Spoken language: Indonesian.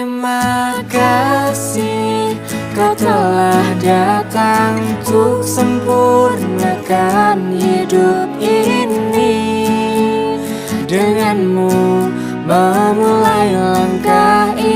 Terima kasih kau telah datang untuk sempurnakan hidup ini. Denganmu memulai langkah ini.